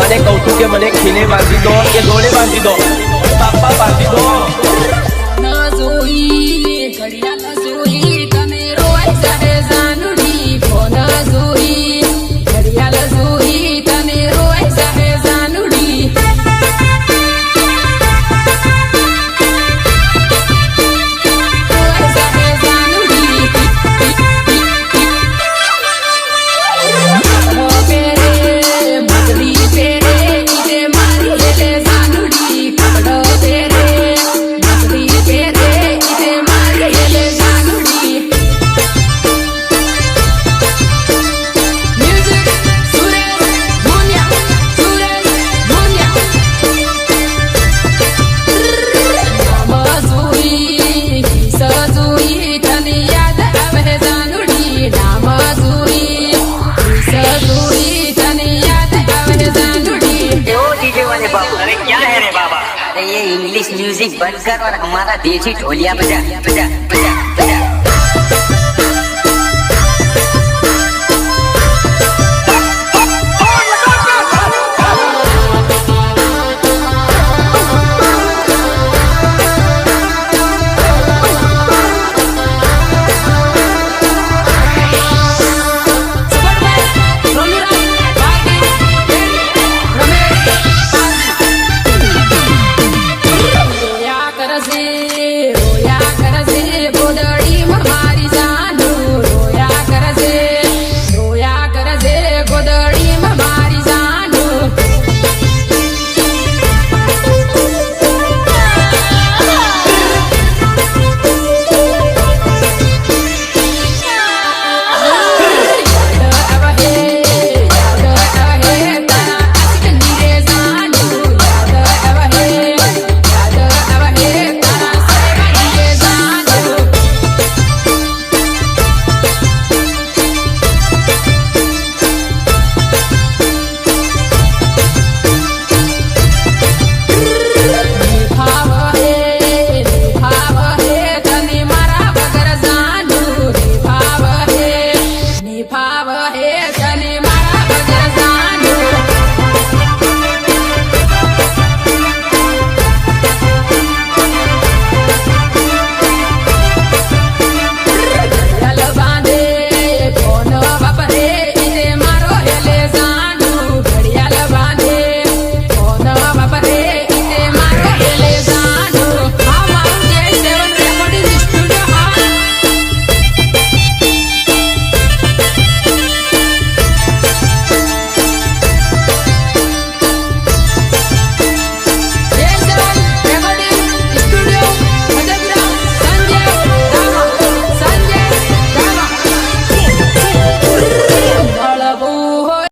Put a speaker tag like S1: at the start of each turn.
S1: માને કહું છું કે મને ખીલે બાંધી દો કે દોડે બાંધી દો, બાપા બાંધી દો.
S2: ના જોઈ ઘડિયાળ જોઈ તમે રોય સાહે જાનુડી, ફોન જોઈ ઘડિયાળ જોઈ તમે રોય સાહે જાનુડી. રોય સાહે જાનુડી. પેરે મગડી પેરે ઈજે મારી એટલે જાનુડી, કપડો પેરે મગડી પેરે ઈજે મારી એટલે જાનુડી. મ્યુઝિક સુરેશ ભુનિયા, સુરેશ ભુનિયા. નામ જોઈ કિસ જોઈ તને યાદ આવે જાનુડી, નામ જોઈ કિસ જોઈ તને યાદ આવે જાનુડી.
S3: वो डीजे वाले बाबू,
S4: अरे क्या है रे बाबा?
S3: अरे ये इंग्लिश म्यूजिक बंद कर और हमारा देसी ढोलिया बजा बजा बजा.